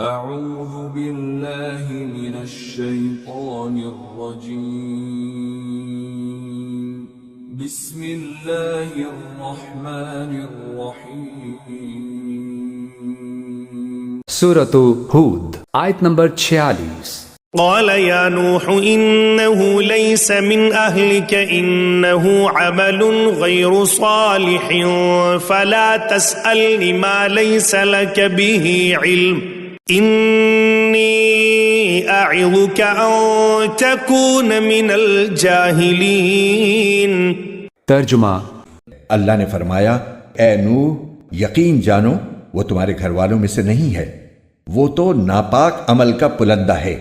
اعوذ باللہ من الشیطان الرجیم بسم اللہ الرحمن الرحیم سورۃ ہود آیت نمبر 46۔ قال يا نوح إنه ليس من أهلك إنه عمل غير صالح فلا تسألني ما ليس لك به علم إني أعظك أن تكون من الجاهلين۔ ترجمہ، اللہ نے فرمایا اے نوح یقین جانو وہ تمہارے گھر والوں میں سے نہیں ہے، وہ تو ناپاک عمل کا پلندہ ہے،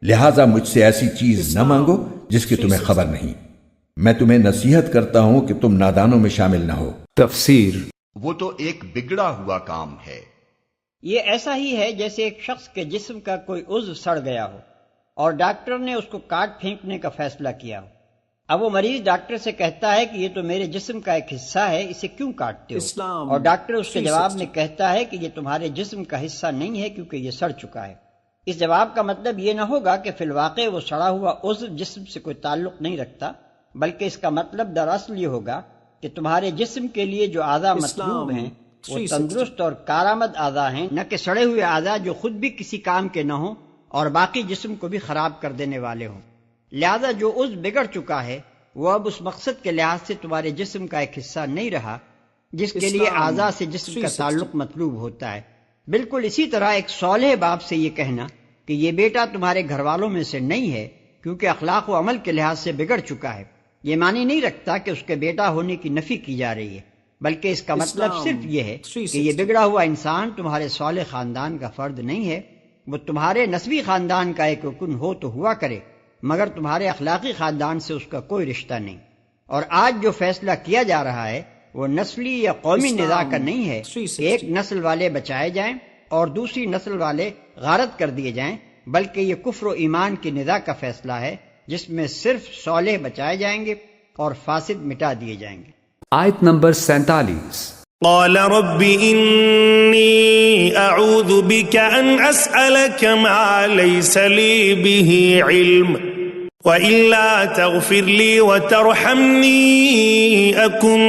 لہٰذا مجھ سے ایسی چیز نہ مانگو جس کی تمہیں خبر نہیں، میں تمہیں نصیحت کرتا ہوں کہ تم نادانوں میں شامل نہ ہو۔ تفسیر۔ وہ تو ایک بگڑا ہوا کام ہے۔ یہ ایسا ہی ہے جیسے ایک شخص کے جسم کا کوئی عضو سڑ گیا ہو اور ڈاکٹر نے اس کو کاٹ پھینکنے کا فیصلہ کیا ہو۔ اب وہ مریض ڈاکٹر سے کہتا ہے کہ یہ تو میرے جسم کا ایک حصہ ہے، اسے کیوں کاٹتے ہو؟ اور ڈاکٹر اس کے جواب میں کہتا ہے کہ یہ تمہارے جسم کا حصہ نہیں ہے کیونکہ یہ سڑ چکا ہے۔ اس جواب کا مطلب یہ نہ ہوگا کہ فی الواقع وہ سڑا ہوا عضو جسم سے کوئی تعلق نہیں رکھتا، بلکہ اس کا مطلب دراصل یہ ہوگا کہ تمہارے جسم کے لیے جو اعضاء مطلوب ہیں وہ تندرست اور کارآمد اعضاء ہیں، نہ کہ سڑے ہوئے اعضاء جو خود بھی کسی کام کے نہ ہوں اور باقی جسم کو بھی خراب کر دینے والے ہوں۔ لہذا جو عضو بگڑ چکا ہے وہ اب اس مقصد کے لحاظ سے تمہارے جسم کا ایک حصہ نہیں رہا جس کے لیے اعضاء سے جسم کا تعلق مطلوب ہوتا ہے۔ بالکل اسی طرح ایک صالح باپ سے یہ کہنا کہ یہ بیٹا تمہارے گھر والوں میں سے نہیں ہے کیونکہ اخلاق و عمل کے لحاظ سے بگڑ چکا ہے، یہ معنی نہیں رکھتا کہ اس کے بیٹا ہونے کی نفی کی جا رہی ہے، بلکہ اس کا مطلب صرف یہ ہے کہ یہ بگڑا ہوا انسان تمہارے صالح خاندان کا فرد نہیں ہے، وہ تمہارے نسبی خاندان کا ایک رکن ہو تو ہوا کرے مگر تمہارے اخلاقی خاندان سے اس کا کوئی رشتہ نہیں۔ اور آج جو فیصلہ کیا جا رہا ہے وہ نسلی یا قومی نزاع کا نہیں ہے کہ ایک نسل والے بچائے جائیں اور دوسری نسل والے غارت کر دیے جائیں، بلکہ یہ کفر و ایمان کی نزاع کا فیصلہ ہے جس میں صرف صالح بچائے جائیں گے اور فاسد مٹا دیے جائیں گے۔ آیت نمبر 47۔ قال رب إني أعوذ بك أن أسألك ما ليس لي به علم وإلا تغفر لي وترحمني أكن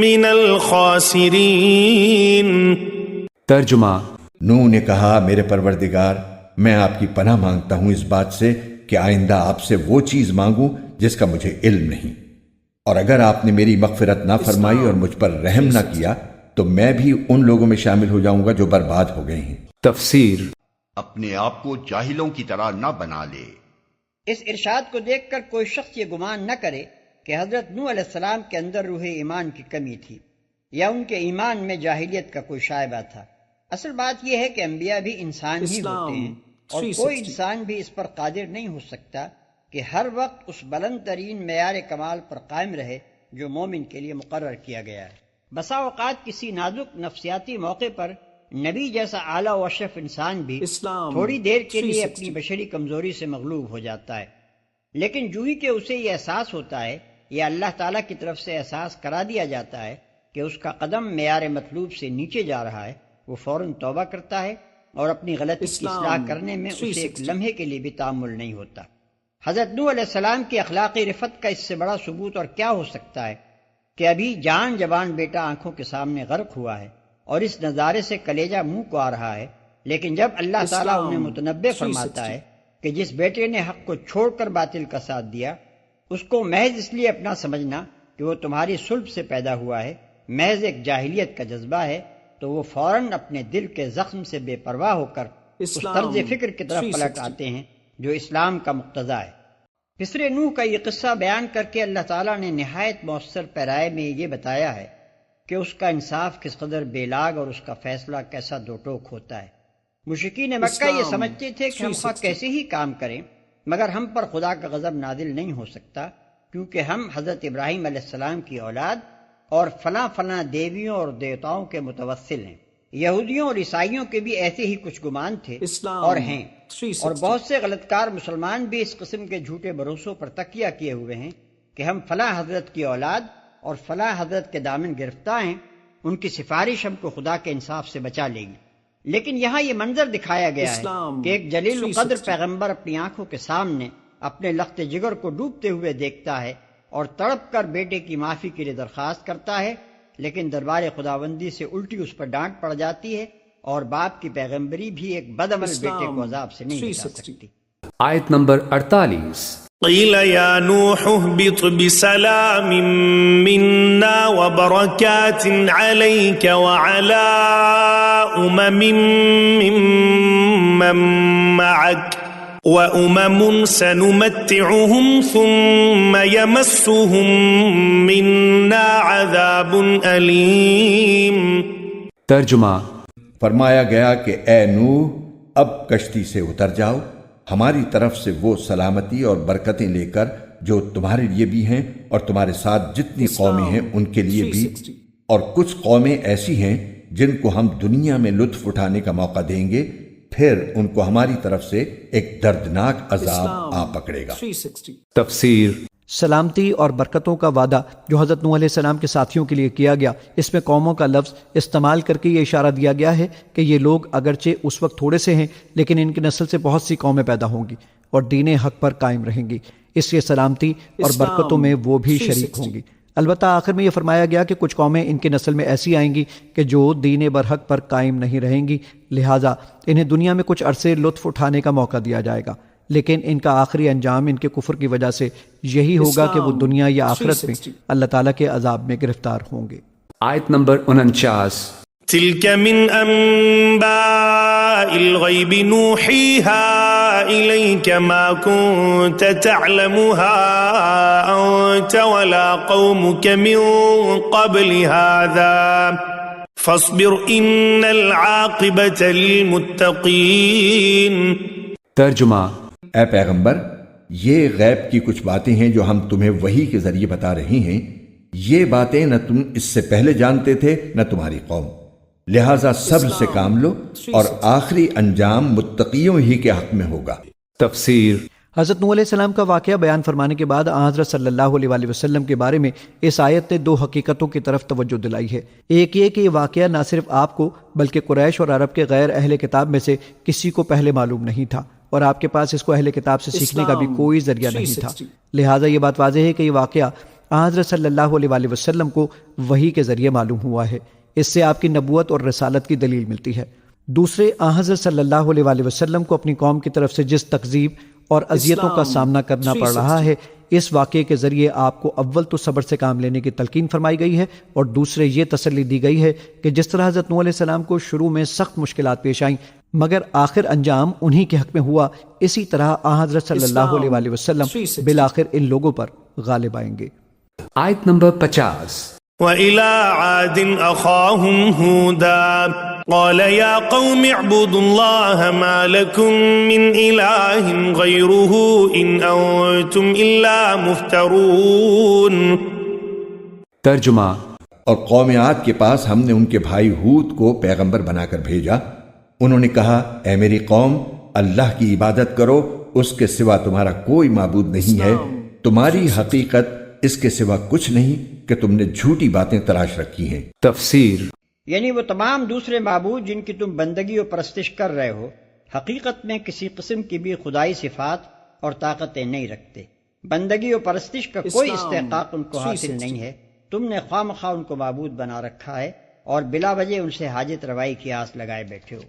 من الخاسرين۔ ترجمہ، نوح نے کہا میرے پروردگار میں آپ کی پناہ مانگتا ہوں اس بات سے کہ آئندہ آپ سے وہ چیز مانگوں جس کا مجھے علم نہیں، اور اگر آپ نے میری مغفرت نہ فرمائی اور مجھ پر رحم نہ کیا تو میں بھی ان لوگوں میں شامل ہو جاؤں گا جو برباد ہو گئے ہیں۔ تفسیر۔ اپنے آپ کو جاہلوں کی طرح نہ بنا لے۔ اس ارشاد کو دیکھ کر کوئی شخص یہ گمان نہ کرے کہ حضرت نوح علیہ السلام کے اندر روح ایمان کی کمی تھی یا ان کے ایمان میں جاہلیت کا کوئی شائبہ تھا۔ اصل بات یہ ہے کہ انبیاء بھی انسان ہی ہوتے ہیں اور کوئی انسان بھی اس پر قادر نہیں ہو سکتا کہ ہر وقت اس بلند ترین معیار کمال پر قائم رہے جو مومن کے لیے مقرر کیا گیا ہے۔ بسا اوقات کسی نازک نفسیاتی موقع پر نبی جیسا اعلیٰ و اشرف انسان بھی تھوڑی دیر کے لیے اپنی بشری کمزوری سے مغلوب ہو جاتا ہے، لیکن جو ہی کہ اسے یہ احساس ہوتا ہے یا اللہ تعالیٰ کی طرف سے احساس کرا دیا جاتا ہے کہ اس کا قدم معیار مطلوب سے نیچے جا رہا ہے، وہ فوراً توبہ کرتا ہے اور اپنی غلطی کی اصلاح کرنے میں اسے ایک لمحے کے لیے بھی تامل نہیں ہوتا۔ حضرت نوح علیہ السلام کی اخلاقی رفت کا اس سے بڑا ثبوت اور کیا ہو سکتا ہے کہ ابھی جان جوان بیٹا آنکھوں کے سامنے غرق ہوا ہے اور اس نظارے سے کلیجہ منہ کو آ رہا ہے، لیکن جب اللہ تعالیٰ انہیں متنبع فرماتا ہے کہ جس بیٹے نے حق کو چھوڑ کر باطل کا ساتھ دیا اس کو محض اس لیے اپنا سمجھنا کہ وہ تمہاری صلب سے پیدا ہوا ہے محض ایک جاہلیت کا جذبہ ہے، تو وہ فوراً اپنے دل کے زخم سے بے پرواہ ہو کر اس طرز فکر کی طرف پلٹ آتے ہیں جو اسلام کا مقتضا ہے۔ پسر نوح کا یہ قصہ بیان کر کے اللہ تعالیٰ نے نہایت مؤثر پیرائے میں یہ بتایا ہے کہ اس کا انصاف کس قدر بے لاگ اور اس کا فیصلہ کیسا دو ٹوک ہوتا ہے۔ مشرکین مکہ یہ سمجھتے تھے کہ ہم خواہ کیسے ہی کام کریں مگر ہم پر خدا کا غضب نازل نہیں ہو سکتا کیونکہ ہم حضرت ابراہیم علیہ السلام کی اولاد اور فلاں فلاں دیویوں اور دیوتاؤں کے متوسل ہیں۔ یہودیوں اور عیسائیوں کے بھی ایسے ہی کچھ گمان تھے اور ہیں، اور بہت سے غلط کار مسلمان بھی اس قسم کے جھوٹے بھروسوں پر تکیہ کیے ہوئے ہیں کہ ہم فلاں حضرت کی اولاد اور فلاں حضرت کے دامن گرفتار ہیں، ان کی سفارش ہم کو خدا کے انصاف سے بچا لے گی۔ لیکن یہاں یہ منظر دکھایا گیا ہے کہ ایک جلیل القدر پیغمبر اپنی آنکھوں کے سامنے اپنے لخت جگر کو ڈوبتے ہوئے دیکھتا ہے اور تڑپ کر بیٹے کی معافی کے لیے درخواست کرتا ہے، لیکن دربار خداوندی سے الٹی اس پر ڈانٹ پڑ جاتی ہے، اور باپ کی پیغمبری بھی ایک بدعمل بیٹے کو عذاب سے نہیں بچا سکتی۔ آیت نمبر 48۔ قیل یا نوح اهبط بسلام منا وبرکات علیک وعلى ممن معك وأمم سنمتعهم ثم يمسهم منا عذاب أليم۔ ترجمہ۔ فرمایا گیا کہ اے نوح اب کشتی سے اتر جاؤ، ہماری طرف سے وہ سلامتی اور برکتیں لے کر جو تمہارے لیے بھی ہیں اور تمہارے ساتھ جتنی قومیں ہیں ان کے لیے بھی، اور کچھ قومیں ایسی ہیں جن کو ہم دنیا میں لطف اٹھانے کا موقع دیں گے، پھر ان کو ہماری طرف سے ایک دردناک عذاب آ پکڑے گا۔ تفسیر۔ سلامتی اور برکتوں کا وعدہ جو حضرت نوح علیہ السلام کے ساتھیوں کے لیے کیا گیا، اس میں قوموں کا لفظ استعمال کر کے یہ اشارہ دیا گیا ہے کہ یہ لوگ اگرچہ اس وقت تھوڑے سے ہیں لیکن ان کی نسل سے بہت سی قومیں پیدا ہوں گی اور دین حق پر قائم رہیں گی، اس لیے سلامتی اور برکتوں میں وہ بھی شریک ہوں گی۔ البتہ آخر میں یہ فرمایا گیا کہ کچھ قومیں ان کی نسل میں ایسی آئیں گی کہ جو دین برحق پر قائم نہیں رہیں گی، لہٰذا انہیں دنیا میں کچھ عرصے لطف اٹھانے کا موقع دیا جائے گا، لیکن ان کا آخری انجام ان کے کفر کی وجہ سے یہی ہوگا کہ وہ دنیا یا آخرت میں اللہ تعالیٰ کے عذاب میں گرفتار ہوں گے۔ آیت نمبر 49۔ تلك من أنباء الغيب نوحيها إليك ما كنت تعلمها أنت ولا قومك من قبل هذا فاصبر إن العاقبة للمتقين۔ ترجمہ۔ اے پیغمبر، یہ غیب کی کچھ باتیں ہیں جو ہم تمہیں وحی کے ذریعے بتا رہے ہیں، یہ باتیں نہ تم اس سے پہلے جانتے تھے نہ تمہاری قوم، لہذا صبر سے کام لو اور آخری انجام متقیوں ہی کے حق میں ہوگا۔ تفسیر۔ حضرت نوح علیہ السلام کا واقعہ بیان فرمانے کے بعد آن حضرت صلی اللہ علیہ وآلہ وسلم کے بارے میں اس آیت نے دو حقیقتوں کی طرف توجہ دلائی ہے۔ ایک یہ کہ یہ واقعہ نہ صرف آپ کو بلکہ قریش اور عرب کے غیر اہل کتاب میں سے کسی کو پہلے معلوم نہیں تھا، اور آپ کے پاس اس کو اہل کتاب سے سیکھنے کا بھی کوئی ذریعہ نہیں تھا، لہٰذا یہ بات واضح ہے کہ یہ واقعہ آن حضرت صلی اللہ علیہ وآلہ وسلم کو وحی کے ذریعے معلوم ہوا ہے، اس سے آپ کی نبوت اور رسالت کی دلیل ملتی ہے۔ دوسرے، آن حضرت صلی اللہ علیہ وآلہ وسلم کو اپنی قوم کی طرف سے جس تکذیب اور اذیتوں کا سامنا کرنا پڑ رہا ہے، اس واقعے کے ذریعے آپ کو اول تو صبر سے کام لینے کی تلقین فرمائی گئی ہے، اور دوسرے یہ تسلی دی گئی ہے کہ جس طرح حضرت نوح علیہ السلام کو شروع میں سخت مشکلات پیش آئیں مگر آخر انجام انہی کے حق میں ہوا، اسی طرح آن حضرت صلی اللہ علیہ وآلہ وسلم بالآخر ان لوگوں پر غالب آئیں گے۔ آیت نمبر 50۔ وَإِلَىٰ عَادٍ أَخَاهُمْ هُودًا قَالَ يَا قَوْمِ اعْبُدُوا اللَّهَ مَا لَكُم مِّنْ إِلَٰهٍ غَيْرُهُ إِنْ أَنتُمْ إِلَّا مُفْتَرُونَ۔ ترجمہ۔ اور قوم عاد کے پاس ہم نے ان کے بھائی ہود کو پیغمبر بنا کر بھیجا، انہوں نے کہا اے میری قوم، اللہ کی عبادت کرو، اس کے سوا تمہارا کوئی معبود نہیں ہے، تمہاری حقیقت اس کے سوا کچھ نہیں کہ تم نے جھوٹی باتیں تلاش رکھی ہیں۔ تفسیر۔ یعنی وہ تمام دوسرے معبود جن کی تم بندگی و پرستش کر رہے ہو، حقیقت میں کسی قسم کی بھی خدائی صفات اور طاقتیں نہیں رکھتے، بندگی و پرستش کا کوئی استحقاق ان کو حاصل نہیں ہے، تم نے خواہ مخواہ ان کو معبود بنا رکھا ہے اور بلا وجہ ان سے حاجت روائی کی آس لگائے بیٹھے ہو۔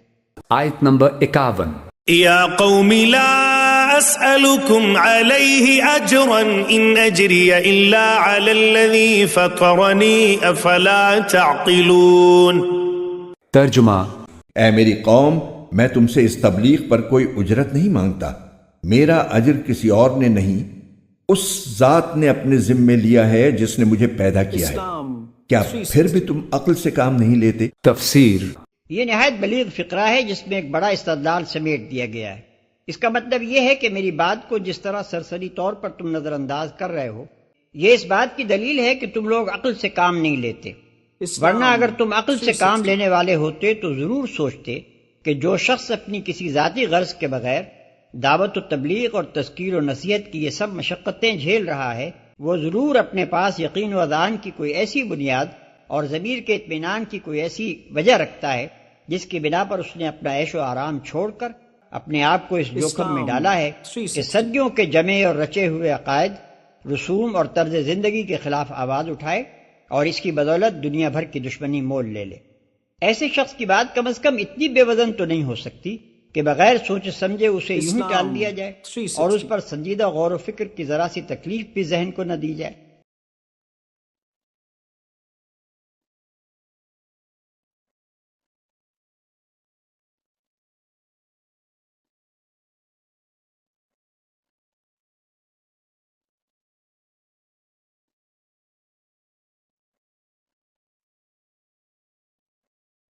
آیت نمبر 51۔ یا قوم لا اسألكم علیہ اجرا ان اجری الا علی الذی فطرنی افلا تعقلون۔ ترجمہ۔ اے میری قوم، میں تم سے اس تبلیغ پر کوئی اجرت نہیں مانگتا، میرا اجر کسی اور نے نہیں، اس ذات نے اپنے ذمے لیا ہے جس نے مجھے پیدا کیا ہے، کیا پھر بھی تم عقل سے کام نہیں لیتے؟ تفسیر۔ یہ نہایت بلیغ فقرہ ہے جس میں ایک بڑا استدلال سمیٹ دیا گیا ہے۔ اس کا مطلب یہ ہے کہ میری بات کو جس طرح سرسری طور پر تم نظر انداز کر رہے ہو، یہ اس بات کی دلیل ہے کہ تم لوگ عقل سے کام نہیں لیتے، ورنہ اگر تم عقل سے کام لینے والے ہوتے تو ضرور سوچتے کہ جو شخص اپنی کسی ذاتی غرض کے بغیر دعوت و تبلیغ اور تذکیر و نصیحت کی یہ سب مشقتیں جھیل رہا ہے، وہ ضرور اپنے پاس یقین و اذعان کی کوئی ایسی بنیاد اور ضمیر کے اطمینان کی کوئی ایسی وجہ رکھتا ہے جس کی بنا پر اس نے اپنا عیش و آرام چھوڑ کر اپنے آپ کو اس جوخم میں ڈالا ہے کہ صدیوں کے جمے اور رچے ہوئے عقائد، رسوم اور طرز زندگی کے خلاف آواز اٹھائے اور اس کی بدولت دنیا بھر کی دشمنی مول لے لے۔ ایسے شخص کی بات کم از کم اتنی بے وزن تو نہیں ہو سکتی کہ بغیر سوچ سمجھے اسے یوں ہی ٹال دیا جائے اور اس پر سنجیدہ غور و فکر کی ذرا سی تکلیف بھی ذہن کو نہ دی جائے۔